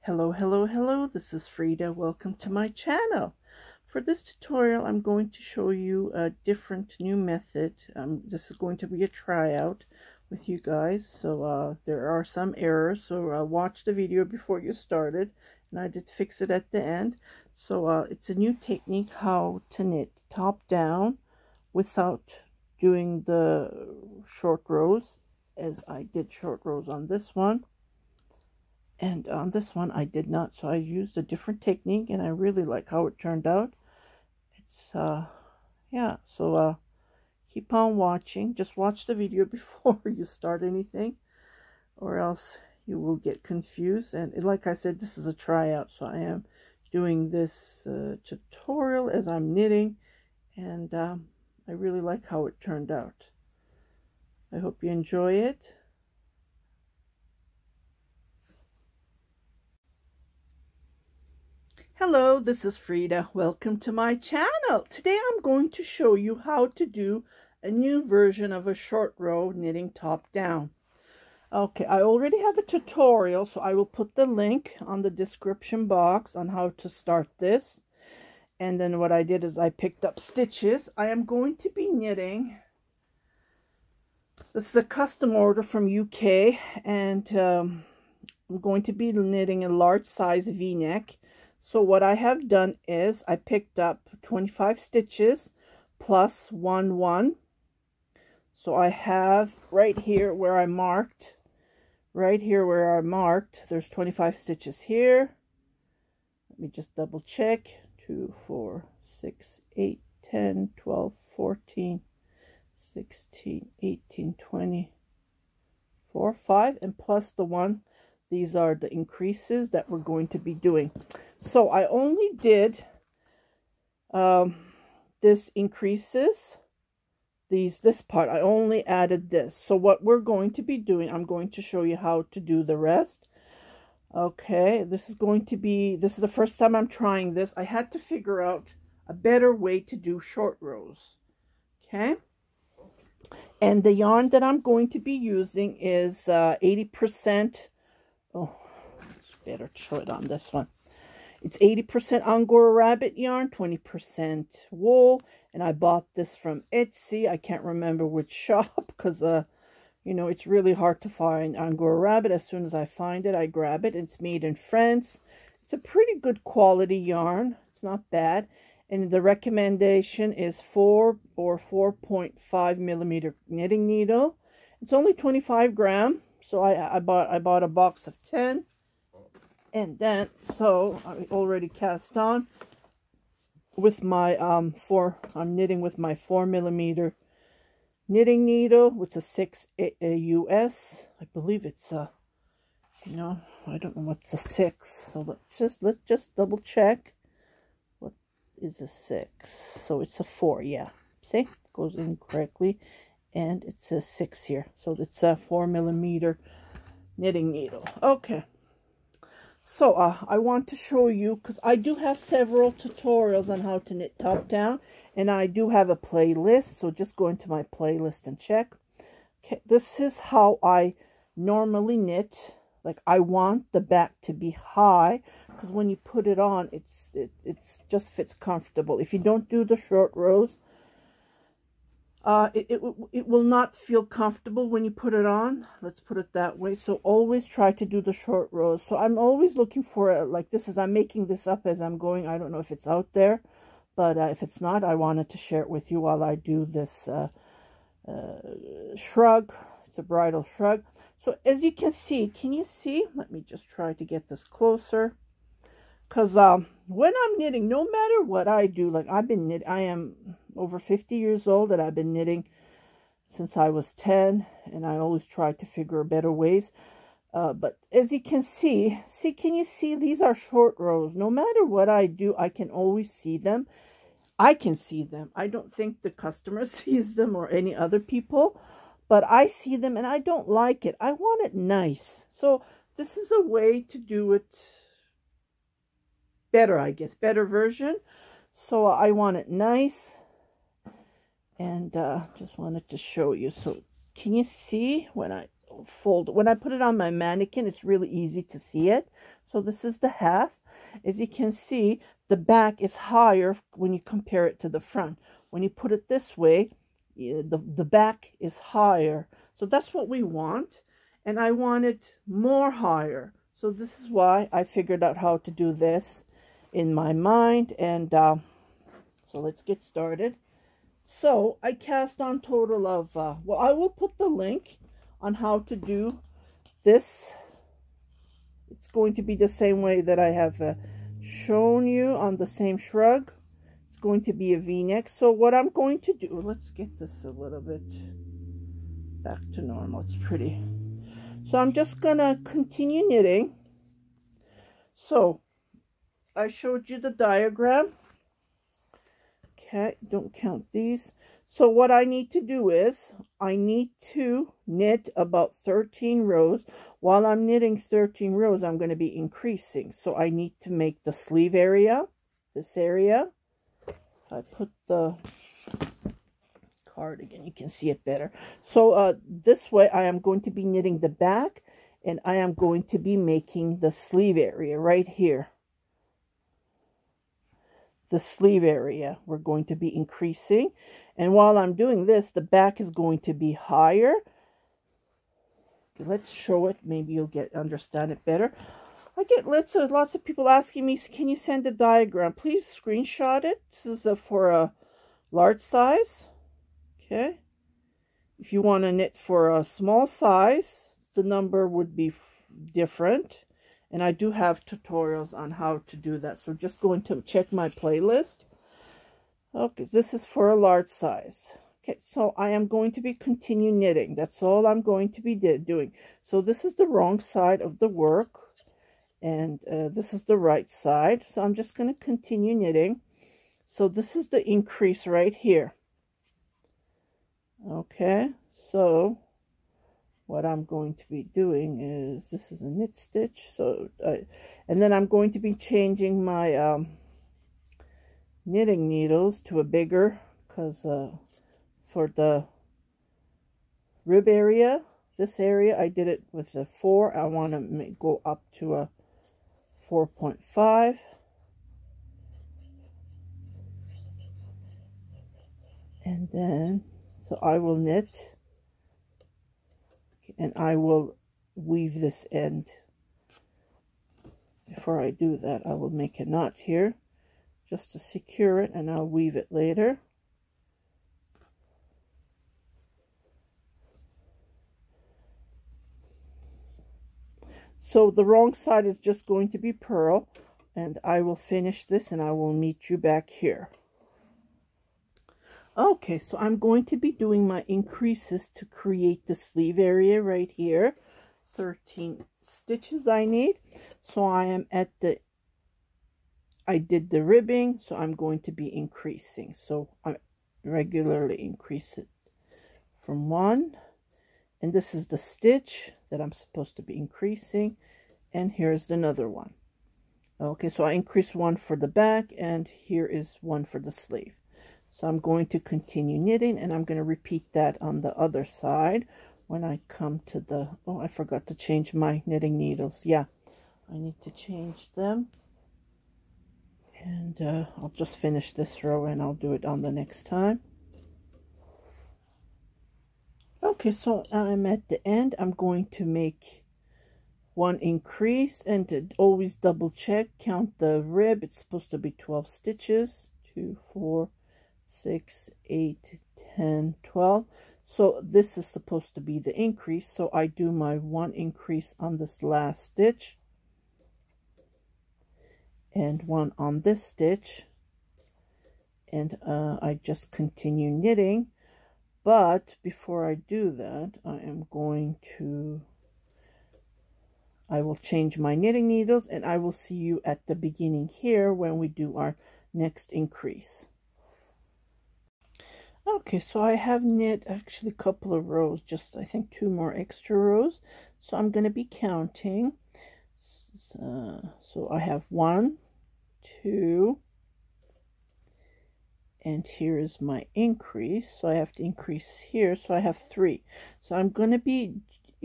Hello, hello, hello, this is Frida. Welcome to my channel. For this tutorial, I'm going to show you a different new method. This is going to be a tryout with you guys, so there are some errors, so watch the video before you started, and I did fix it at the end. So it's a new technique how to knit top down without doing the short rows, as I did short rows on this one. And on this one I did not, so I used a different technique, and I really like how it turned out. It's yeah, so keep on watching. Just watch the video before you start anything, or else you will get confused. And like I said, this is a tryout, so I am doing this tutorial as I'm knitting, and I really like how it turned out. I hope you enjoy it. Hello, this is Frida. Welcome to my channel. Today I'm going to show you how to do a new version of a short row knitting top down. Okay, I already have a tutorial, so I will put the link on the description box on how to start this. And then what I did is I picked up stitches. I am going to be knitting. This is a custom order from UK, and I'm going to be knitting a large size V-neck. So what I have done is I picked up 25 stitches plus 1. So I have right here where I marked, there's 25 stitches here. Let me just double check. 2, 4, 6, 8, 10, 12, 14, 16, 18, 20, 4, 5, and plus the 1. These are the increases that we're going to be doing. So I only did this increases, this part. I only added this. So what we're going to be doing, I'm going to show you how to do the rest. Okay, this is the first time I'm trying this. I had to figure out a better way to do short rows. Okay. And the yarn that I'm going to be using is 80%. Oh, it's better to show it on this one. It's 80% Angora rabbit yarn, 20% wool, and I bought this from Etsy. I can't remember which shop because, you know, it's really hard to find Angora rabbit. As soon as I find it, I grab it. It's made in France. It's a pretty good quality yarn. It's not bad. And the recommendation is 4 or 4.5 millimeter knitting needle. It's only 25 grams. So I bought a box of 10, and then so I already cast on with my I'm knitting with my 4 millimeter knitting needle with a 6 US. I believe it's a, you know, I don't know what's a 6. So let's just double check. What is a 6? So it's a 4. Yeah, see, it goes in correctly. And it says 6 here. So it's a 4 millimeter knitting needle. Okay. So I want to show you, because I do have several tutorials on how to knit top down. And I do have a playlist. So just go into my playlist and check. Okay, this is how I normally knit. Like, I want the back to be high, because when you put it on, it's just fits comfortable. If you don't do the short rows, it will not feel comfortable when you put it on. Let's put it that way. So always try to do the short rows. So I'm always looking for like this is, I'm making this up as I'm going. I don't know if it's out there, but if it's not, I wanted to share it with you while I do this shrug. It's a bridal shrug. So as you can see, can you see? Let me just try to get this closer. Because when I'm knitting, no matter what I do, like I've been knitting, I am over 50 years old, and I've been knitting since I was 10, and I always try to figure better ways. But as you can see, can you see? These are short rows. No matter what I do, I can always see them. I can see them. I don't think the customer sees them or any other people, but I see them, and I don't like it. I want it nice. So this is a way to do it better, I guess, better version. So I want it nice, and just wanted to show you. So can you see when I fold. When I put it on my mannequin, it's really easy to see it. So this is the half. As you can see, the back is higher when you compare it to the front. When you put it this way, the back is higher. So that's what we want. And I want it more higher. So this is why I figured out how to do this in my mind. And so let's get started. So I cast on total of, well, I will put the link on how to do this. It's going to be the same way that I have shown you on the same shrug. It's going to be a V-neck. So what I'm going to do, let's get this a little bit back to normal. It's pretty. So I'm just going to continue knitting. So I showed you the diagram. Okay, don't count these. So what I need to do is I need to knit about 13 rows. While I'm knitting 13 rows, I'm going to be increasing. So I need to make the sleeve area, this area. I put the cardigan, you can see it better. So this way I am going to be knitting the back, and I am going to be making the sleeve area right here. The sleeve area we're going to be increasing, and while I'm doing this, the back is going to be higher. Let's show it, maybe you'll understand it better. I get lots of people asking me, can you send a diagram? Please screenshot it. This is for a large size. Okay, if you want to knit for a small size, the number would be different. And I do have tutorials on how to do that. So just going to check my playlist. Okay, this is for a large size. Okay, so I am going to be continue knitting. That's all I'm going to be doing. So this is the wrong side of the work. And this is the right side. So I'm just going to continue knitting. So this is the increase right here. Okay, so what I'm going to be doing is, this is a knit stitch, so and then I'm going to be changing my knitting needles to a bigger, because for the rib area, this area I did it with a 4. I want to go up to a 4.5. And then so I will knit, and I will weave this end. Before I do that, I will make a knot here just to secure it, and I'll weave it later. So the wrong side is just going to be purl, and I will finish this and I will meet you back here. Okay, so I'm going to be doing my increases to create the sleeve area right here. 13 stitches I need. So I am at I did the ribbing, so I'm going to be increasing. So I regularly increase it from 1. And this is the stitch that I'm supposed to be increasing. And here's another one. Okay, so I increased 1 for the back, and here is 1 for the sleeve. So I'm going to continue knitting, and I'm going to repeat that on the other side when I come to the, oh, I forgot to change my knitting needles. Yeah, I need to change them. And I'll just finish this row, and I'll do it on the next time. Okay, so I'm at the end. I'm going to make 1 increase, and to always double check, count the rib. It's supposed to be 12 stitches. 2, 4, 6, 8, 10, 12. So this is supposed to be the increase. So I do my 1 increase on this last stitch, and 1 on this stitch, and I just continue knitting. But before I do that, I will change my knitting needles, and I will see you at the beginning here when we do our next increase. Okay, so I have knit actually a couple of rows, just I think 2 more extra rows. So I'm going to be counting. So I have 1, 2, and here is my increase. So I have to increase here, so I have 3. So I'm going to be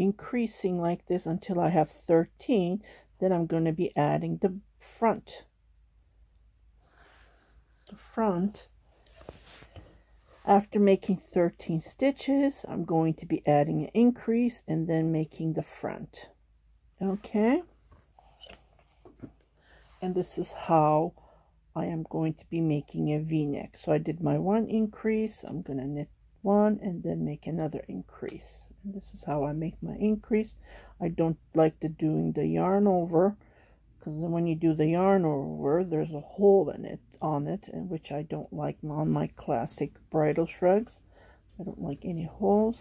increasing like this until I have 13. Then I'm going to be adding the front. After making 13 stitches, I'm going to be adding an increase and then making the front. Okay, and this is how I am going to be making a V-neck. So I did my one increase, I'm going to knit one and then make another increase. And this is how I make my increase. I don't like doing the yarn over, because then when you do the yarn over, there's a hole in it, and which I don't like on my classic bridal shrugs. I don't like any holes.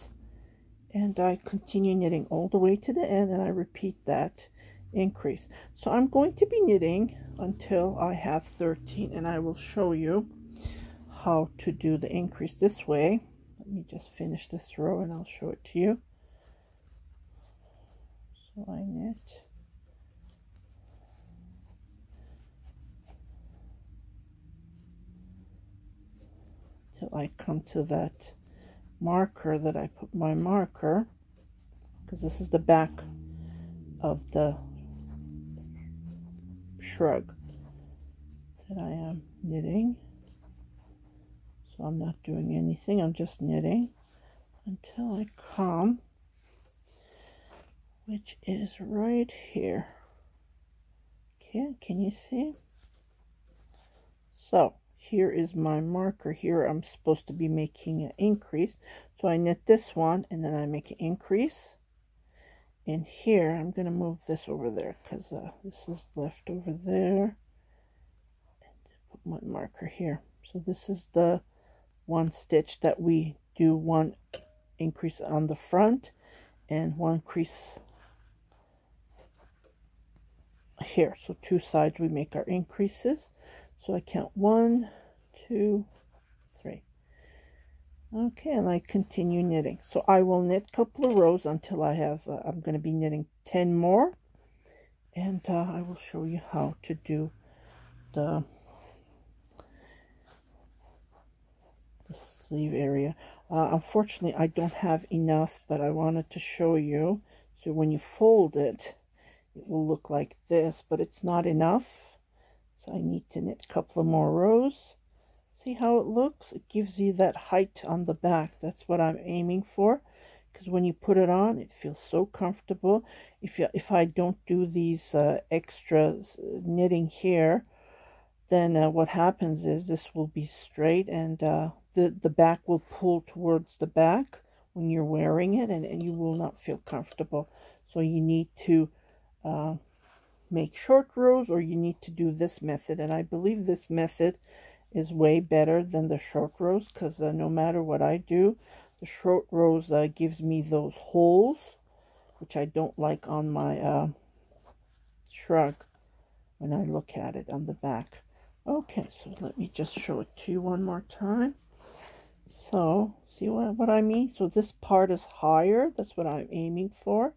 And I continue knitting all the way to the end, and I repeat that increase. So I'm going to be knitting until I have 13, and I will show you how to do the increase this way. Let me just finish this row and I'll show it to you. So I knit till I come to that marker that I put my marker, because this is the back of the shrug that I am knitting. So I'm not doing anything, I'm just knitting until I come, which is right here. Okay, can you see? So here is my marker. Here I'm supposed to be making an increase, so I knit this one and then I make an increase. And here I'm going to move this over there, because this is left over there, and put my marker here. So this is the one stitch that we do one increase on the front and one increase here. So two sides we make our increases. So I count 1, 2, 3. Okay, and I continue knitting. So I will knit a couple of rows until I have, I'm going to be knitting 10 more. And I will show you how to do the sleeve area. Unfortunately, I don't have enough, but I wanted to show you. So when you fold it, it will look like this, but it's not enough. So I need to knit a couple of more rows. See how it looks? It gives you that height on the back. That's what I'm aiming for, because when you put it on, it feels so comfortable. If I don't do these extras knitting here, then what happens is this will be straight, and the back will pull towards the back when you're wearing it, and you will not feel comfortable. So you need to make short rows, or you need to do this method, and I believe this method is way better than the short rows, because no matter what I do, the short rows gives me those holes, which I don't like on my shrug when I look at it on the back. Okay, so let me just show it to you one more time. So see what I mean? So this part is higher, that's what I'm aiming for.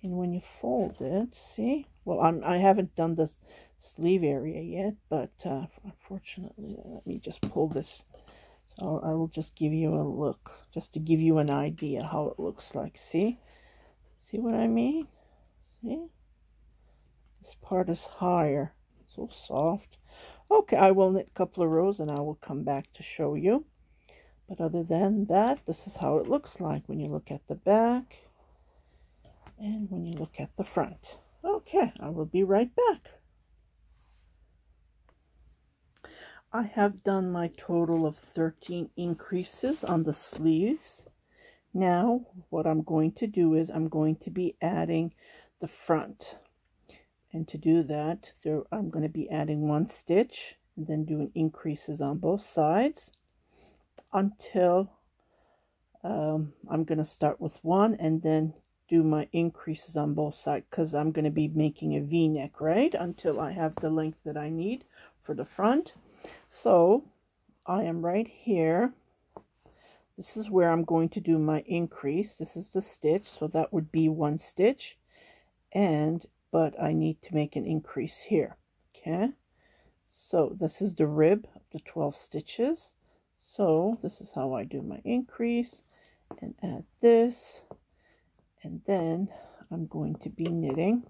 And when you fold it, see, well, I haven't done this sleeve area yet, but unfortunately, let me just pull this. So I will just give you a look, just to give you an idea how it looks like. See what I mean? See, this part is higher, so soft. Okay, I will knit a couple of rows and I will come back to show you. But other than that, this is how it looks like when you look at the back and when you look at the front. Okay, I will be right back. I have done my total of 13 increases on the sleeves. Now what I'm going to do is I'm going to be adding the front. And to do that, I'm going to be adding one stitch and then doing increases on both sides until I'm going to start with one and then do my increases on both sides, because I'm going to be making a V-neck, right, until I have the length that I need for the front. So I am right here. This is where I'm going to do my increase. This is the stitch, so that would be one stitch, but I need to make an increase here. Okay, so this is the rib of the 12 stitches. So this is how I do my increase, and add this, And then I'm going to be knitting.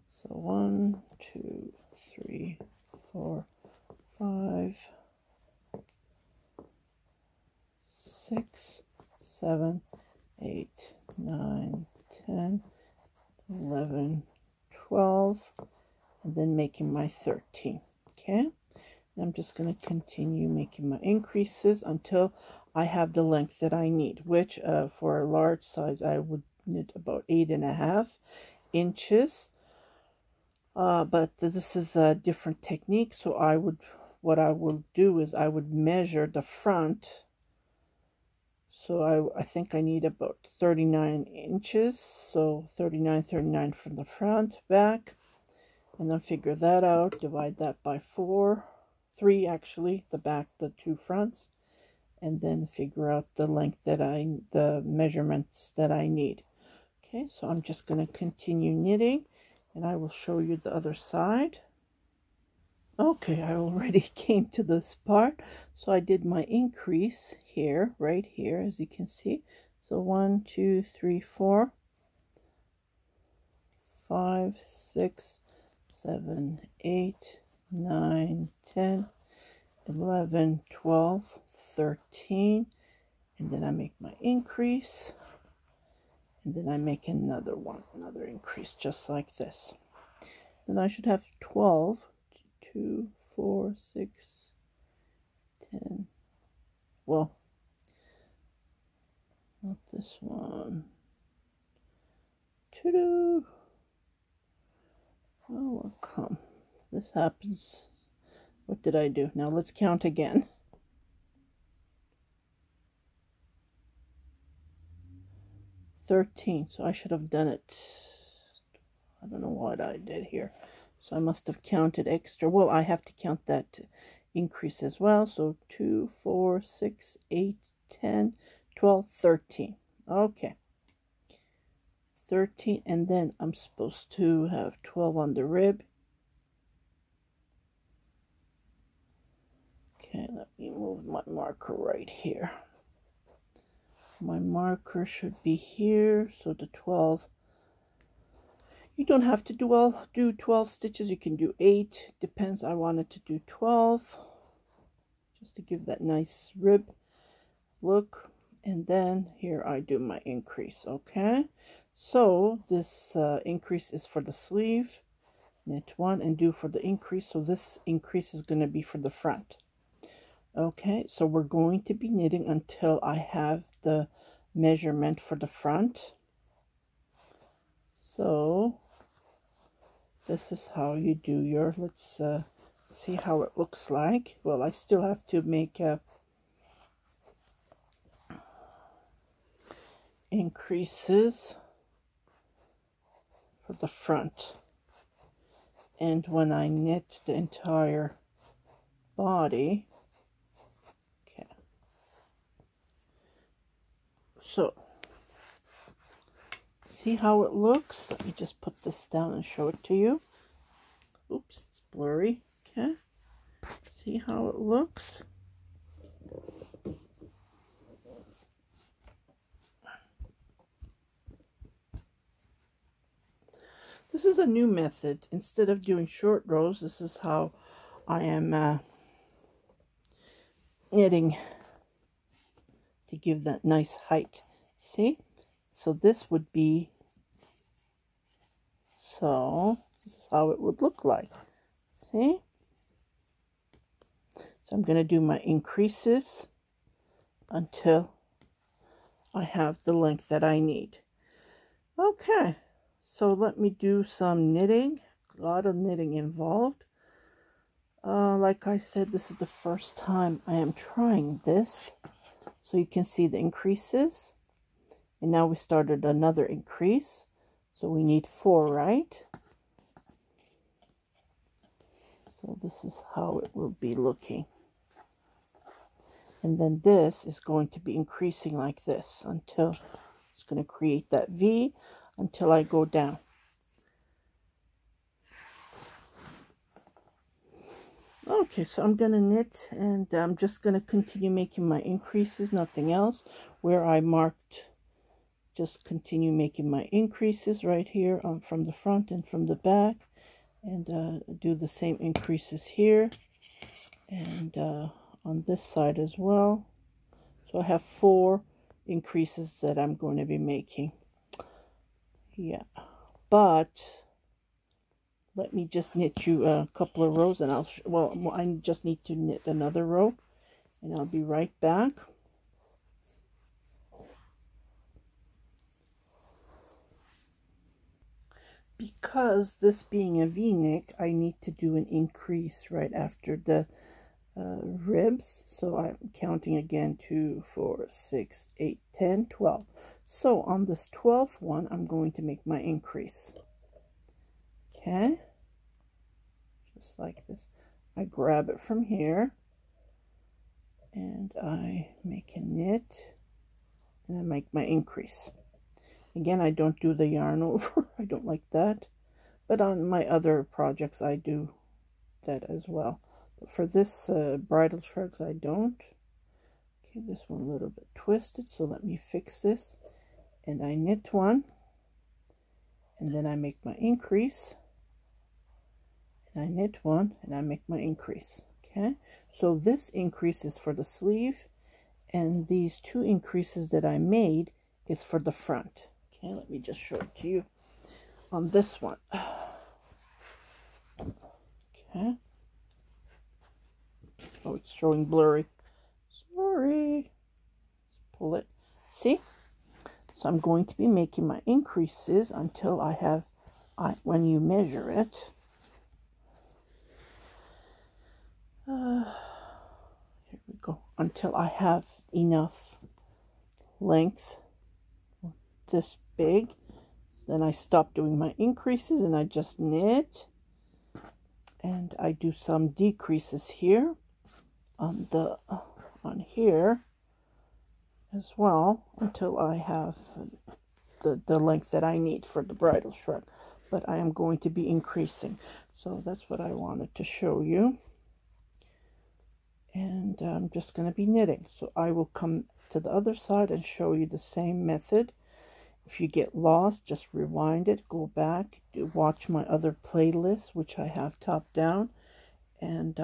So 1, 2, 3, 4, 5, 6, 7, 8, 9, 10, 11, 12, and then making my 13. Okay, and I'm just going to continue making my increases until I have the length that I need, which for a large size I would knit about 8.5 inches. But this is a different technique, so what I will do is I would measure the front. So I think I need about 39 inches, so 39 from the front, back, and then figure that out, divide that by 3 actually, the back, the 2 fronts, and then figure out the length the measurements that I need. Okay, so I'm just going to continue knitting, and I will show you the other side. Okay, I already came to this part, so I did my increase here, right here, as you can see. So 1, 2, 3, 4, 5, 6, 7, 8, 9, 10, 11, 12, 13, and then I make my increase, and then I make another increase, just like this. Then I should have 12. 2, 4, 6, 10. Well, not this one. 2. Oh, well, come. This happens. What did I do? Now let's count again. 13. So I should have done it. I don't know what I did here. So I must have counted extra. Well, I have to count that increase as well. So 2, 4, 6, 8, 10, 12, 13. Okay. 13, and then I'm supposed to have 12 on the rib. Okay, let me move my marker right here. My marker should be here, so the 12. You don't have to do 12 stitches. You can do 8. Depends. I wanted to do 12 just to give that nice rib look. And then here I do my increase. Okay. So this increase is for the sleeve. Knit 1 and do for the increase. So this increase is going to be for the front. Okay. So we're going to be knitting until I have the measurement for the front. So this is how you do your, let's see how it looks like. Well, I still have to make increases for the front. And when I knit the entire body, okay. So, see how it looks? Let me just put this down and show it to you. Oops, it's blurry. Okay. See how it looks? This is a new method. Instead of doing short rows, this is how I am knitting to give that nice height. See? So this would be, so this is how it would look like. See? So I'm going to do my increases until I have the length that I need. Okay, so let me do some knitting. A lot of knitting involved. Like I said, this is the first time I am trying this. So you can see the increases. And now we started another increase. So we need 4, right? So this is how it will be looking. And then this is going to be increasing like this until it's going to create that V until I go down. Okay, so I'm going to knit, and I'm just going to continue making my increases, nothing else, where I marked just continue making my increases right here from the front and from the back, and do the same increases here and on this side as well. So I have 4 increases that I'm going to be making. Yeah, but let me just knit you a couple of rows, and well, I just need to knit another row, and I'll be right back. Because this being a V-neck, I need to do an increase right after the ribs. So I'm counting again: 2, 4, 6, 8, 10, 12. So on this 12th one, I'm going to make my increase. Okay, just like this. I grab it from here and I make a knit and I make my increase. Again, I don't do the yarn over. I don't like that. But on my other projects, I do that as well. But for this bridal shrugs, I don't. Okay, this one a little bit twisted, so let me fix this. And I knit one. And then I make my increase. And I knit one, and I make my increase. Okay, so this increase is for the sleeve. And these 2 increases that I made is for the front. Okay, let me just show it to you on this one. Okay. Oh, it's showing blurry. Sorry. Let's pull it. See? So I'm going to be making my increases until I have, when you measure it, here we go, until I have enough length, this big. Then I stop doing my increases and I just knit, and I do some decreases here on here as well until I have the length that I need for the bridal shrug. But I am going to be increasing, so that's what I wanted to show you. And I'm just going to be knitting, so I will come to the other side and show you the same method. If you get lost, just rewind it, go back, watch my other playlist, which I have top down. And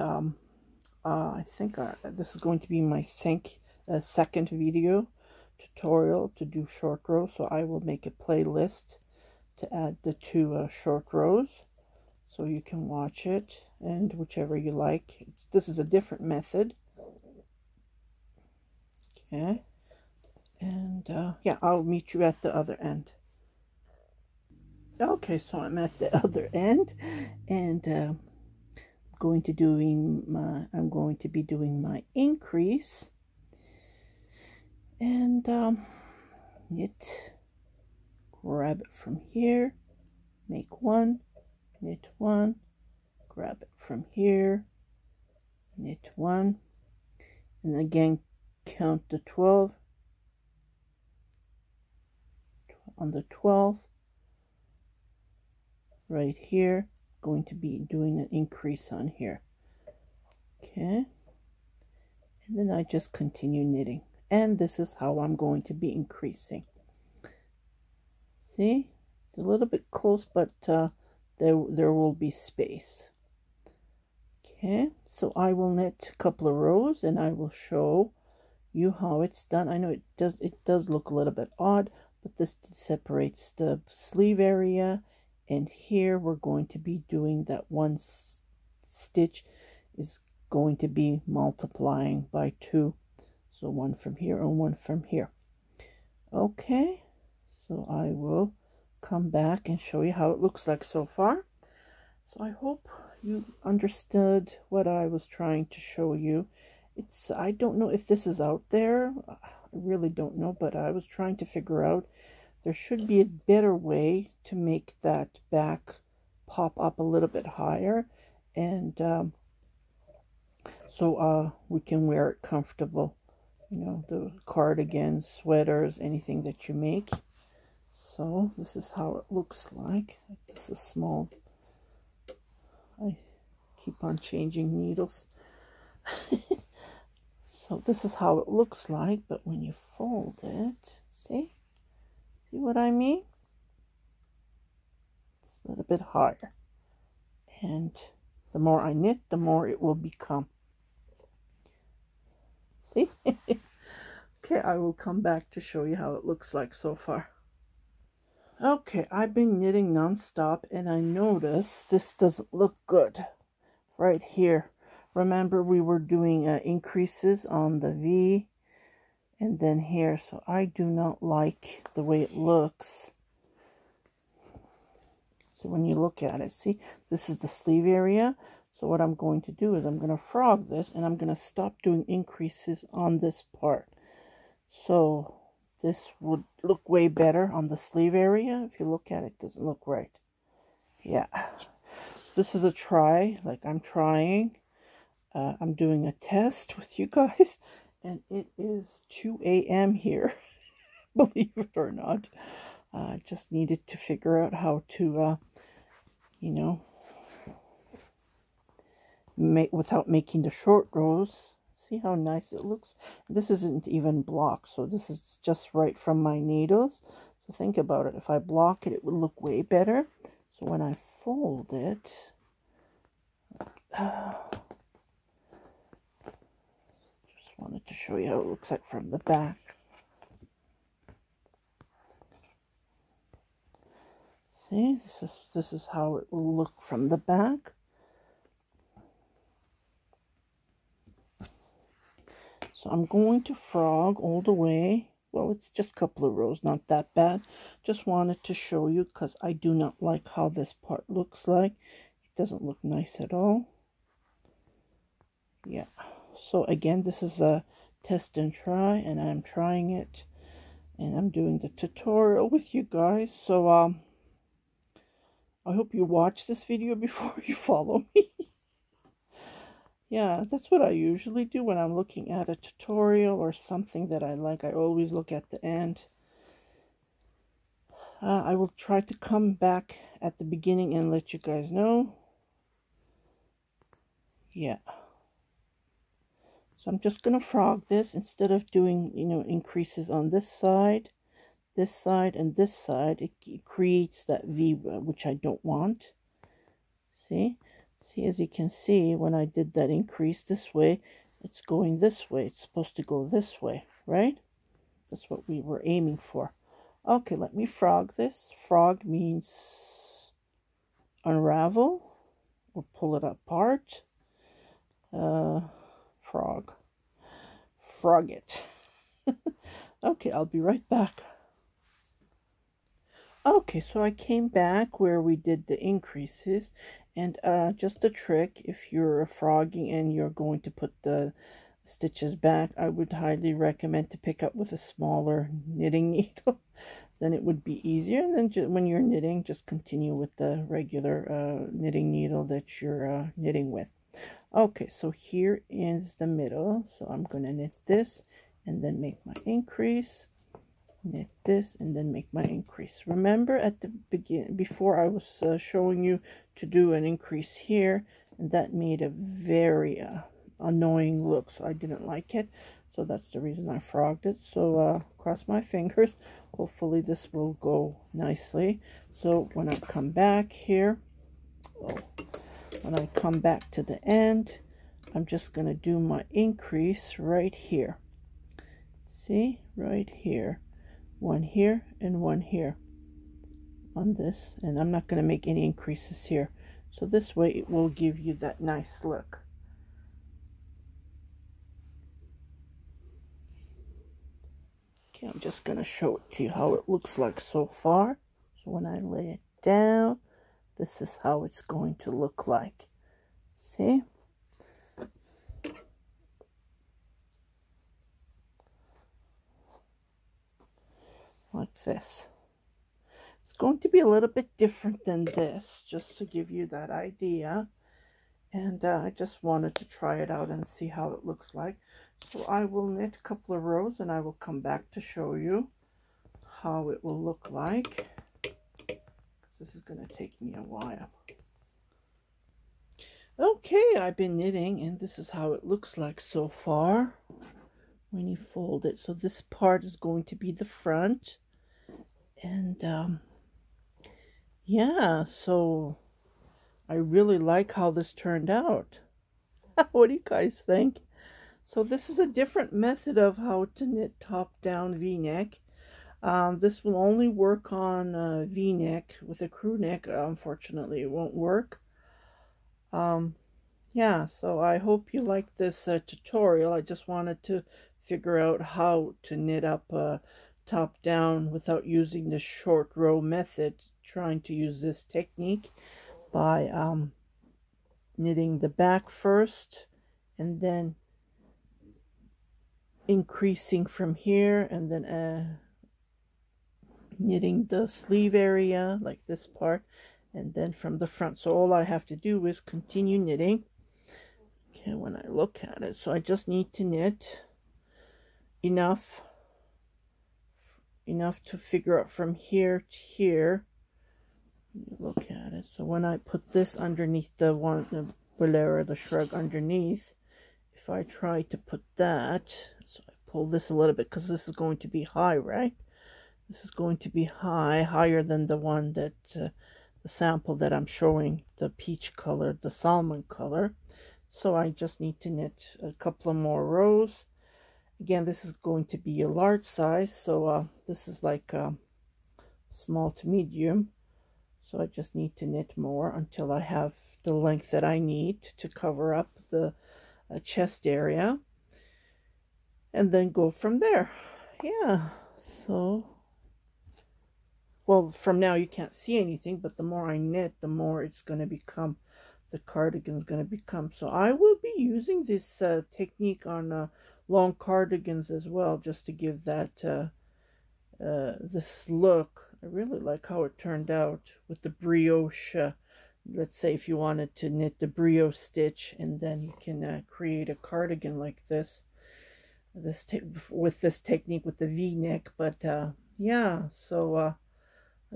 I think this is going to be my second video tutorial to do short rows. So I will make a playlist to add the 2 short rows, so you can watch it, and whichever you like. This is a different method. Okay. And yeah, I'll meet you at the other end. Okay, so I'm at the other end, and I'm going to be doing my increase, and knit, grab it from here, make 1, knit 1, grab it from here, knit 1, and again count the 12. On the 12th, right here, going to be doing an increase on here. Okay, and then I just continue knitting, and this is how I'm going to be increasing. See, it's a little bit close, but there will be space. Okay, so I will knit a couple of rows and I will show you how it's done. I know it does look a little bit odd, but this separates the sleeve area, and here we're going to be doing that 1 stitch is going to be multiplying by 2, so 1 from here and 1 from here. Okay, so I will come back and show you how it looks like so far. So I hope you understood what I was trying to show you. I don't know if this is out there. I really don't know, but I was trying to figure out there should be a better way to make that back pop up a little bit higher, and so we can wear it comfortable, you know, the cardigans, sweaters, anything that you make. So this is how it looks like. This is small. I keep on changing needles. So this is how it looks like, but when you fold it, see what I mean? It's a little bit higher. And the more I knit, the more it will become. See? Okay, I will come back to show you how it looks like so far. Okay, I've been knitting non-stop and I noticed this doesn't look good right here. Remember we were doing increases on the V and then here, so I do not like the way it looks. So when you look at it, see, this is the sleeve area. So what I'm going to do is I'm going to frog this and I'm going to stop doing increases on this part. So this would look way better on the sleeve area. If you look at it, it doesn't look right. Yeah. This is a try, like I'm trying. I'm doing a test with you guys. And it is 2 a.m. here. Believe it or not. I just needed to figure out how to, you know, without making the short rows. See how nice it looks? This isn't even blocked, so this is just right from my needles. So think about it. If I block it, it would look way better. So when I fold it, just wanted to show you how it looks like from the back. See, this is how it will look from the back. So I'm going to frog all the way. Well, it's just a couple of rows, not that bad. Just wanted to show you because I do not like how this part looks like. It doesn't look nice at all. Yeah. So again, this is a test and try, and I'm trying it. And I'm doing the tutorial with you guys. So, I hope you watch this video before you follow me. Yeah, that's what I usually do when I'm looking at a tutorial or something that I like. I always look at the end. I will try to come back at the beginning and let you guys know. Yeah. So I'm just going to frog this instead of doing, you know, increases on this side, and this side. It creates that V, which I don't want. See? See, as you can see, when I did that increase this way, it's going this way. It's supposed to go this way, right? That's what we were aiming for. Okay, let me frog this. Frog means unravel or pull it apart. Frog it. Okay, I'll be right back. Okay, so I came back where we did the increases, and just a trick, if you're frogging and you're going to put the stitches back, I would highly recommend to pick up with a smaller knitting needle. Then it would be easier, and then when you're knitting, just continue with the regular knitting needle that you're knitting with. Okay, so here is the middle, so I'm going to knit this and then make my increase. Knit this and then make my increase. Remember at the beginning, before I was showing you to do an increase here, and that made a very annoying look, so I didn't like it. So that's the reason I frogged it. So cross my fingers, hopefully this will go nicely. So when I come back here, when I come back to the end, I'm just going to do my increase right here. See, right here. One here and one here on this, and I'm not going to make any increases here, so this way it will give you that nice look. Okay, I'm just going to show it to you how it looks like so far. So when I lay it down, this is how it's going to look like. See? Like this. It's going to be a little bit different than this, just to give you that idea. And I just wanted to try it out and see how it looks like. So I will knit a couple of rows and I will come back to show you how it will look like. This is going to take me a while. Okay, I've been knitting and this is how it looks like so far when you fold it. So this part is going to be the front. And yeah, so I really like how this turned out. What do you guys think? So this is a different method of how to knit top-down V-neck. This will only work on V-neck. With a crew neck, unfortunately, it won't work. Yeah, so I hope you like this tutorial. I just wanted to figure out how to knit up top down without using the short row method, trying to use this technique by knitting the back first and then increasing from here, and then knitting the sleeve area like this part, and then from the front. So all I have to do is continue knitting. Okay, when I look at it, so I just need to knit enough to figure out from here to here. Look at it. So when I put this underneath the bolero, the shrug underneath, if I try to put that, so I pull this a little bit because this is going to be high, right? This is going to be higher than the one that the sample that I'm showing, the peach color, the salmon color. So I just need to knit a couple of more rows. Again, this is going to be a large size, so this is like small to medium. So I just need to knit more until I have the length that I need to cover up the chest area, and then go from there. Yeah, so, well, from now you can't see anything, but the more I knit, the more it's going to become, the cardigan's going to become. So I will be using this technique on long cardigans as well, just to give that this look. I really like how it turned out with the brioche. Let's say if you wanted to knit the brioche stitch, and then you can create a cardigan like this, with this technique with the V-neck. But yeah, so I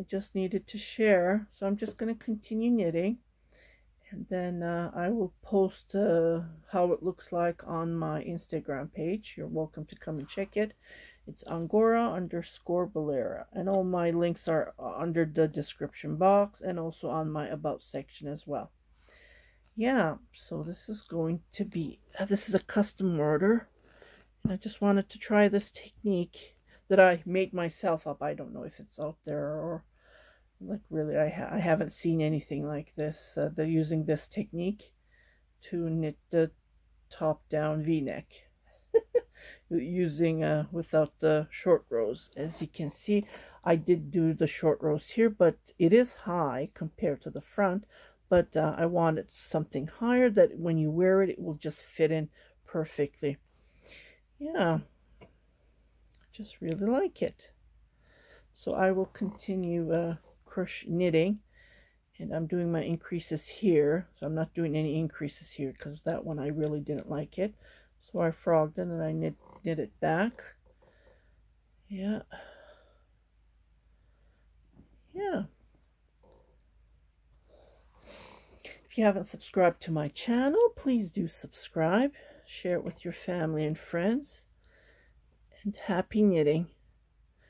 just needed to share. So I'm just going to continue knitting, and then I will post how it looks like on my Instagram page. You're welcome to come and check it. It's Angora_Bolero, and all my links are under the description box and also on my about section as well. Yeah, so this is going to be, this is a custom order, and I just wanted to try this technique that I made myself up. I don't know if it's out there, or like really I haven't seen anything like this. They're using this technique to knit the top down V-neck using without the short rows. As you can see, I did do the short rows here, but it is high compared to the front. But I wanted something higher that when you wear it, it will just fit in perfectly. Yeah, just really like it. So I will continue crochet knitting, and I'm doing my increases here. So I'm not doing any increases here because that one I really didn't like it. So I frogged it and I knit it back. Yeah. Yeah. If you haven't subscribed to my channel, please do subscribe. Share it with your family and friends. And happy knitting.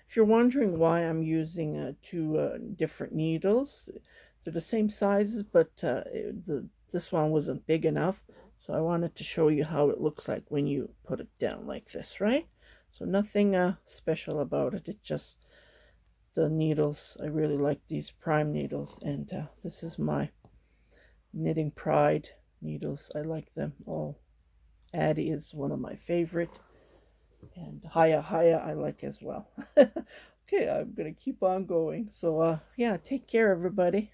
If you're wondering why I'm using two different needles, they're the same sizes, but this one wasn't big enough. So I wanted to show you how it looks like when you put it down like this, right? So nothing special about it. It's just the needles. I really like these prime needles, and this is my Knitting Pride needles. I like them all. Addie is one of my favorite, and Haya I like as well. Okay, I'm gonna keep on going. So yeah, take care everybody.